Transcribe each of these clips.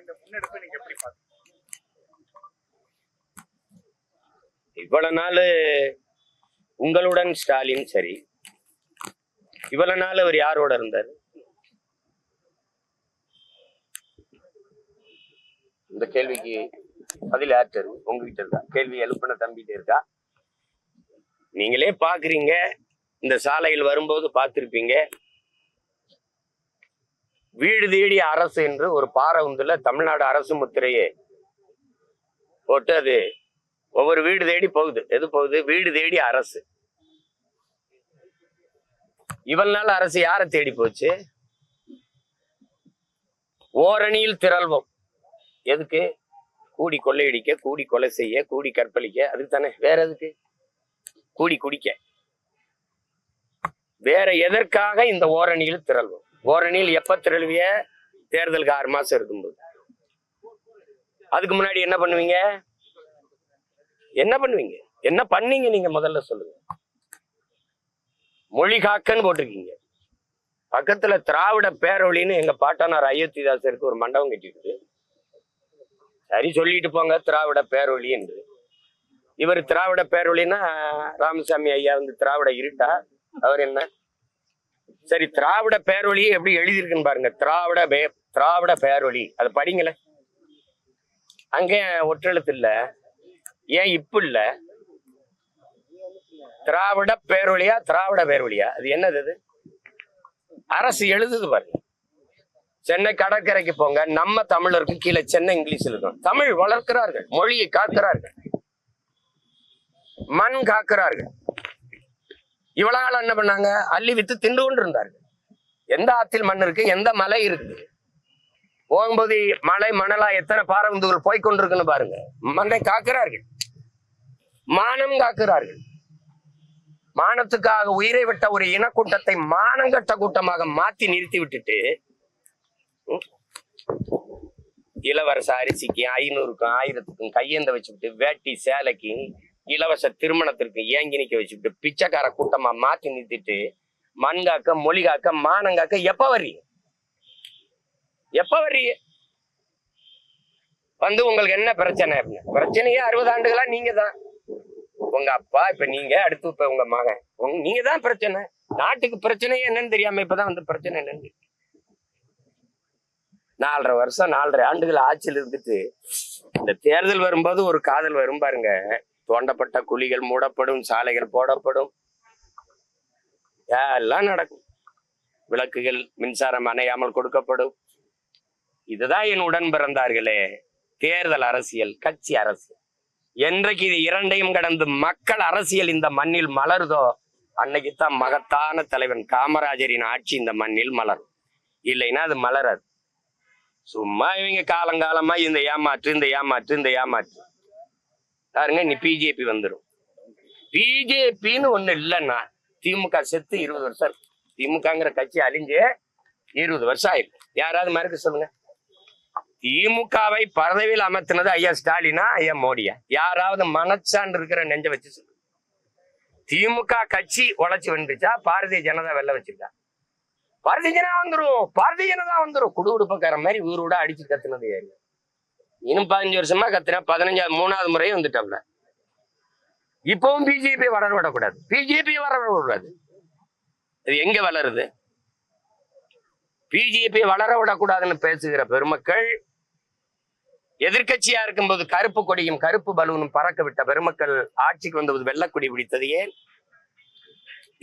இந்த முன்னெடுப்பை நீங்க எப்படி பாத்தீங்க? இவ்வளவு நாள் உங்களுடன் ஸ்டாலின் சரி, இவ்வளவு நாள் அவர் யாரோட இருந்தார்? இந்த கேள்விக்கு பதில் யார்கிட்ட இருக்கு? உங்ககிட்ட இருக்கா? கேள்வி எழுப்பின தம்பிட்டு இருக்கா? நீங்களே பாக்குறீங்க, இந்த சாலையில் வரும்போது பார்த்திருப்பீங்க, வீடு தேடி அரசு என்று ஒரு பாரவுந்துல தமிழ்நாடு அரசு முத்திரையே போட்டு அது ஒவ்வொரு வீடு தேடி போகுது. எது போகுது? வீடு தேடி அரசு. இவள் நாள் அரசு யாரை தேடி போச்சு? ஓரணியில் திரள்வோம். எதுக்கு? கூடி கொள்ளையடிக்க, கூடி கொலை செய்ய, கூடி கற்பழிக்க. அதுக்கு தானே. வேற எதுக்கு? கூடி குடிக்க. வேற எதற்காக இந்த ஓரணியில் திரள்வோம்? ஓரணியில் எப்ப திரள்விய? தேர்தலுக்கு 6 மாசம் இருக்கும்போது. அதுக்கு முன்னாடி என்ன பண்ணுவீங்க? என்ன பண்ணுவீங்க? என்ன பண்ணீங்க? நீங்க முதல்ல சொல்லுங்க. மொழி காக்கன்னு போட்டிருக்கீங்க. பக்கத்துல திராவிட பேரொழின்னு எங்க பாட்டனார் அயோத்திதாசருக்கு ஒரு மண்டபம் கட்டிட்டு, சரி சொல்லிட்டு போங்க திராவிட பேரொழி என்று. இவர் திராவிட பேரொழின்னா ராமசாமி ஐயா வந்து திராவிட இருட்டா? அவர் என்ன? சரி, திராவிட பேரொழி எப்படி எழுதியிருக்குன்னு பாருங்க. திராவிட பேரொழி, அது படிங்கள. அங்க ஒற்றெழுத்து இல்ல. ஏன் இப்ப இல்ல? திராவிட பேரொழியா திராவிட பேரொழியா? அது என்னது? அது அரசு எழுதுது பாருங்க. சென்னை கடற்கரைக்கு போங்க, நம்ம தமிழருக்கு கீழே சென்னை இங்கிலீஷ் இருக்கும். தமிழ் வளர்க்கிறார்கள், மொழியை காக்கிறார்கள், மண் காக்கிறார்கள். இவ்வளவு நாள் என்ன பண்ணாங்க? அள்ளி வித்து திண்டு கொண்டு இருந்தார்கள். எந்த ஆத்தில் மண் இருக்கு? எந்த மலை இருக்கு? போகும்போது மலை மணலா எத்தனை பாரவுந்துகள் போய்கொண்டிருக்குன்னு பாருங்க. மண்ணை காக்கிறார்கள், மானம் காக்கிறார்கள். மானத்துக்காக உயிரை விட்ட ஒரு இனக்கூட்டத்தை மானங்கட்ட கூட்டமாக மாத்தி நிறுத்தி விட்டுட்டு, இளவரச அரிசிக்கு 500க்கும் 1000க்கும் கையேந்த வச்சுக்கிட்டு, வேட்டி சேலைக்கு இலவச திருமணத்திற்கு ஏங்கி நிக்க வச்சுக்கிட்டு, பிச்சைக்கார கூட்டமா மாத்தி நிறுத்திட்டு, மண் காக்க, மொழி காக்க, மானம் காக்க எப்ப வர்றீங்க? எப்ப வர்றீங்க? வந்து உங்களுக்கு என்ன பிரச்சனை? பிரச்சனையே 60 ஆண்டுகளா நீங்க தான். உங்க அப்பா, இப்ப நீங்க, அடுத்து இப்ப உங்க மகன், நீங்க தான் பிரச்சனை. நாட்டுக்கு பிரச்சனையே என்னன்னு தெரியாம இப்பதான் வந்து பிரச்சனை என்னன்னு 4.5 வருஷம் 4.5 ஆண்டுகள் ஆட்சியில் இருந்துட்டு, இந்த தேர்தல் வரும்போது ஒரு காதல் வரும் பாருங்க. தோண்டப்பட்ட குழிகள் மூடப்படும், சாலைகள் போடப்படும், எல்லாம் நடக்கும். விளக்குகள் மின்சாரம் அணையாமல் கொடுக்கப்படும். இதுதான் என் உடன் பிறந்தார்களே தேர்தல் அரசியல், கட்சி அரசு. என்றைக்கு இது இரண்டையும் கடந்து மக்கள் அரசியல் இந்த மண்ணில் மலருதோ, அன்னைக்குத்தான் மகத்தான தலைவன் காமராஜரின் ஆட்சி இந்த மண்ணில் மலரும். இல்லைன்னா அது மலராது. சும்மா இவங்க காலங்காலமா இந்த ஏமாற்று பாருங்க. நீ பிஜேபி வந்துடும். பிஜேபின்னு ஒண்ணு இல்லைன்னா திமுக செத்து 20 வருஷம். திமுகங்கிற கட்சி அழிஞ்சு 20 வருஷம் ஆயிருக்கு. யாராவது மறுக்க சொல்லுங்க. திமுகவை பதவியில் அமர்த்தினது ஐயா ஸ்டாலினா ஐயா மோடியா? யாராவது மனச்சான்று இருக்கிற நெஞ்ச வச்சு சொல்லு. திமுக கட்சி உழைச்சு வந்துச்சா? பாரதிய ஜனதா வெள்ள வச்சிருக்கா? பாரதிய ஜனதா வந்துரும். குடுகுடுப்பக்கார மாதிரி ஊரோட அடிச்சு கத்துனது யாரு? இன்னும் 15 வருஷமா கத்துனா 3வது முறையும் வந்துட்டோம்ல. இப்பவும் பிஜேபி வளர விடக்கூடாது. பிஜேபி வளர விடக்கூடாது. அது எங்க வளருது? பிஜேபி வளர விடக்கூடாதுன்னு பேசுகிற பெருமக்கள், எதிர்கட்சியா இருக்கும்போது கருப்பு கொடியும் கருப்பு பலூனும் பறக்க விட்ட பெருமக்கள் ஆட்சிக்கு வந்தபோது வெள்ளக்கொடி பிடித்தது ஏன்?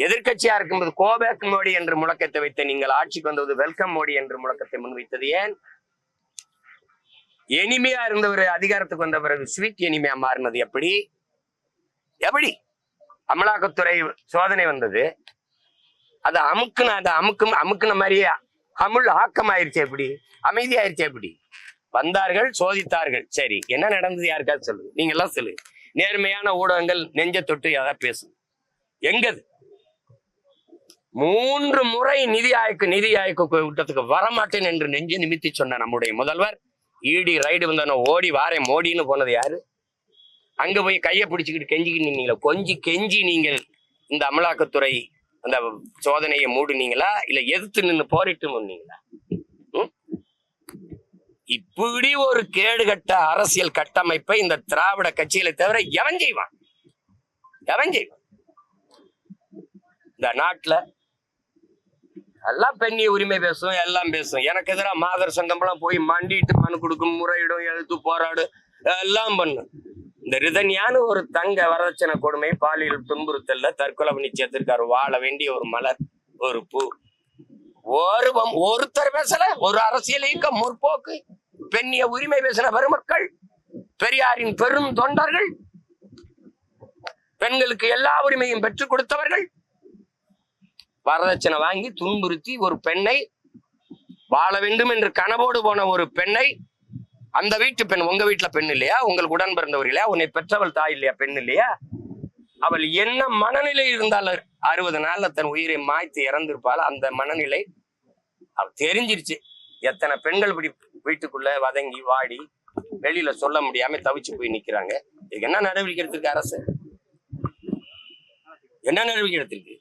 எதிர்கட்சியா இருக்கும்போது கோபேக் மோடி என்று முழக்கத்தை வைத்த நீங்கள் ஆட்சிக்கு வந்தபோது வெல்கம் மோடி என்று முழக்கத்தை முன்வைத்தது ஏன்? எனிமையா இருந்தவர் அதிகாரத்துக்கு வந்த பிறகு ஸ்வீட் எனிமையா மாறினது எப்படி? அமலாக்கத்துறை சோதனை வந்தது, அது அமுக்குன மாதிரியே அமுல் ஆக்கமாயிருச்சு. எப்படி? அமைதியாயிருச்சு. எப்படி? வந்தார்கள், சோதித்தார்கள். சரி, என்ன நடந்தது? யாருக்காவது சொல்லுங்க. நீங்க எல்லாம் சொல்லுங்க. நேர்மையான ஊடகங்கள் நெஞ்ச தொட்டு ஏதாவது பேசுங்க. எங்கது? 3 முறை நிதி ஆய்வு கூட்டத்துக்கு வரமாட்டேன் என்று நெஞ்சு நிமித்தி சொன்ன நம்முடைய முதல்வர் ஈடி ரைடு வந்தானோ ஓடி வாரேன் மோடின்னு போனது யாரு? அங்க போய் கையை பிடிச்சுக்கிட்டு கெஞ்சிக்கிட்டு கெஞ்சி நீங்கள் இந்த அமலாக்கத்துறை அந்த சோதனையை மூடுனீங்களா? இல்ல எதிர்த்து நின்று போரிட்டு முன்னீங்களா? இப்படி ஒரு கேடுகட்ட அரசியல் கட்டமைப்பை இந்த திராவிட கட்சிகளை தவிர எவன் செய்வான்? எவன் செய்வான்? இந்த நாட்டுல எல்லாம் பெண்ணிய உரிமை பேசும், எல்லாம் பேசும். எனக்கு எதிராக மாதர் சங்கம்லாம் போய் மண்டிட்டு மனு கொடுக்கும், முறையிடும், எழுத்து போராடும், எல்லாம் பண்ணும். இந்த ரிதன்யான ஒரு தங்க வரதட்சணை கொடுமை, பாலியல் துன்புறுத்தல்ல தற்கொலை பண்ணி சேர்த்திருக்காரு. வாழ வேண்டிய ஒரு மலர், ஒரு பூ. ஒருத்தர் பேசல. ஒரு அரசியல் இயக்கம், முற்போக்கு, பெண்ணிய உரிமை பேசின பெருமக்கள், பெரியாரின் பெரும் தொண்டர்கள், பெண்களுக்கு எல்லா உரிமையும் பெற்றுக் கொடுத்தவர்கள், வரதட்சணை வாங்கி துன்புறுத்தி ஒரு பெண்ணை, வாழ வேண்டும் என்று கனவோடு போன ஒரு பெண்ணை, அந்த வீட்டு பெண், உங்க வீட்டுல பெண் இல்லையா? உங்களுக்கு உடன் பிறந்தவர் இல்லையா? உன்னை பெற்றவள் தாய் இல்லையா? பெண் இல்லையா? அவள் என்ன மனநிலை இருந்தாலும் 60 நாள்ல தன் உயிரை மாய்த்து இறந்திருப்பாள். அந்த மனநிலை அவ தெரிஞ்சிருச்சு. எத்தனை பெண்கள் இப்படி வீட்டுக்குள்ள வதங்கி வாடி வெளியில சொல்ல முடியாம தவிச்சு போய் நிக்கிறாங்க. இதுக்கு என்ன நடவடிக்கை எடுத்திருக்கு அரசு? என்ன நடவடிக்கை எடுத்திருக்கு?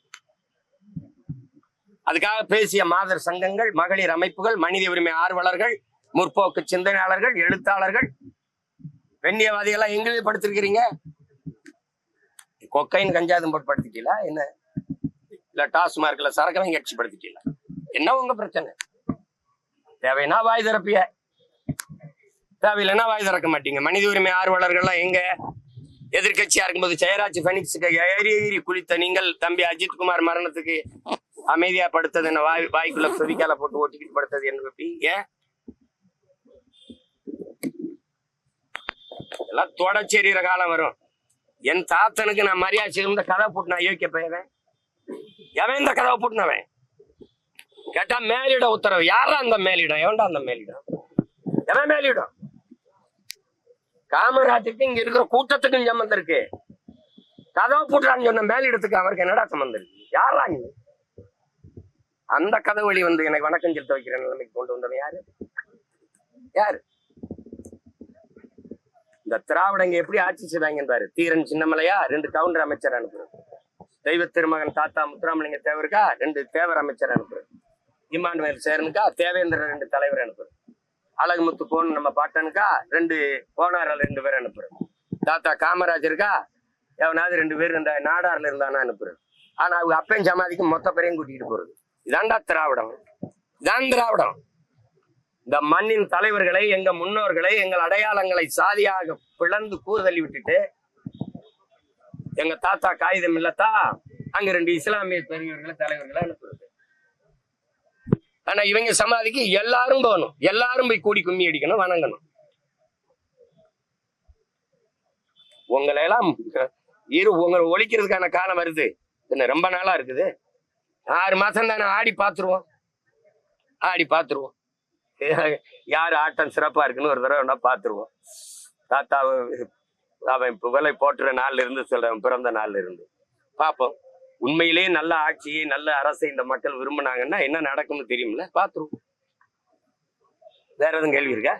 அதுக்காக பேசிய மாதர் சங்கங்கள், மகளிர் அமைப்புகள், மனித உரிமை ஆர்வலர்கள், முற்போக்கு சிந்தனையாளர்கள், எழுத்தாளர்கள், பெண்ணியவாதிகள்லாம் எங்கே படுத்திருக்கிறீங்க? கொக்கைன் கஞ்சாதும் போட்டு படுத்திக்கல என்ன? இல்ல டாஸ்மார்க்ல சரக்கு கட்சி படுத்திக்கல என்ன? உங்க பிரச்சனை. தேவைன்னா வாய் திறப்பிய, தேவையில்லைன்னா வாய் திறக்க மாட்டீங்க. மனித உரிமை ஆர்வலர்கள்லாம் எங்க? எதிர்கட்சியா இருக்கும்போது ஜெயராஜ் பெனிக்ஸுக்கு ஏறி குளித்த நீங்கள் தம்பி அஜித்குமார் மரணத்துக்கு அமைதியா படுத்தது என்ன? வாய்க்குள்ள செவிக்கால போட்டு ஓட்டிக்கிட்டு படுத்தது என்ன? ஏன் எல்லாம் தொடச்சேரியிற காலம் வரும். என் தாத்தனுக்கு நான் மரியாதை இருந்த கதை போட்டு நான் யோசிக்க போயவன். எவன் இந்த கதவை போட்டுனவன்? கேட்டா மேலிட உத்தரவு. யாரா அந்த மேலிடம்? எவன்டா அந்த மேலிடம்? எவன் மேலிடம்? காமராஜருக்கு இங்க இருக்கிற கூட்டத்துக்கும் சம்பந்தம் இருக்கு. கதவை போட்டுறான்னு சொன்ன மேலிடத்துக்கு அவருக்கு என்னடா சம்பந்தம் இருக்கு? யாரா நீ? அந்த கதை வழி வந்து எனக்கு வணக்கம் செலுத்த வைக்கிற நிலைமைக்கு கொண்டு வந்தவன் யாரு? யாரு? இந்த திராவிடங்க எப்படி ஆட்சி செய்வாங்க பாரு. தீரன் சின்னமலையா 2 கவுண்டர் அமைச்சர் அனுப்புறேன். தெய்வ திருமகன் தாத்தா முத்துராமலிங்க தேவருக்கா 2 தேவர் அமைச்சர் அனுப்புறேன். இமானுவேல் சேரனுக்கா தேவேந்திர 2 தலைவர் அனுப்புறேன். அழகுமுத்து போன் நம்ம பாட்டனுக்கா 2 போனாரில் 2 பேர் அனுப்புறேன். தாத்தா காமராஜருக்கா எவனாவது 2 பேர் இந்த நாடார்ல இருந்தானா அனுப்புறேன். ஆனா அவங்க அப்பையும் சமாதிக்கு மொத்த பேரையும் கூட்டிகிட்டு போறது. இதாண்டா திராவிடம். இதான் திராவிடம். இந்த மண்ணின் தலைவர்களை, எங்க முன்னோர்களை, எங்கள் அடையாளங்களை சாதியாக பிளந்து கூறுதள்ளி விட்டுட்டு, எங்க தாத்தா காகிதம் இல்லத்தா அங்க 2 இஸ்லாமிய பெரியவர்களை தலைவர்களை அனுப்புறது. ஆனா இவங்க சமாதிக்கு எல்லாரும் போகணும். எல்லாரும் போய் கூடி கும்மி அடிக்கணும், வணங்கணும். உங்களை எல்லாம் உங்களை ஒழிக்கிறதுக்கான காலம் வருது. என்ன ரொம்ப நாளா இருக்குது? 6 மாசம் தானே. ஆடி பாத்துருவோம். ஆடி பாத்துருவோம். யாரு ஆட்டம் சிறப்பா இருக்குன்னு ஒரு தடவை பாத்துருவோம். தாத்தா அவன் புகழை போட்டுற நாள்ல இருந்து சொல்றவன் பிறந்த நாள்ல இருந்து பாப்போம். உண்மையிலேயே நல்ல ஆட்சியை, நல்ல அரசை இந்த மக்கள் விரும்பினாங்கன்னா என்ன நடக்கும்னு தெரியும்ல? பாத்துருவோம். வேற எதுவும் கேள்வி இருக்கா?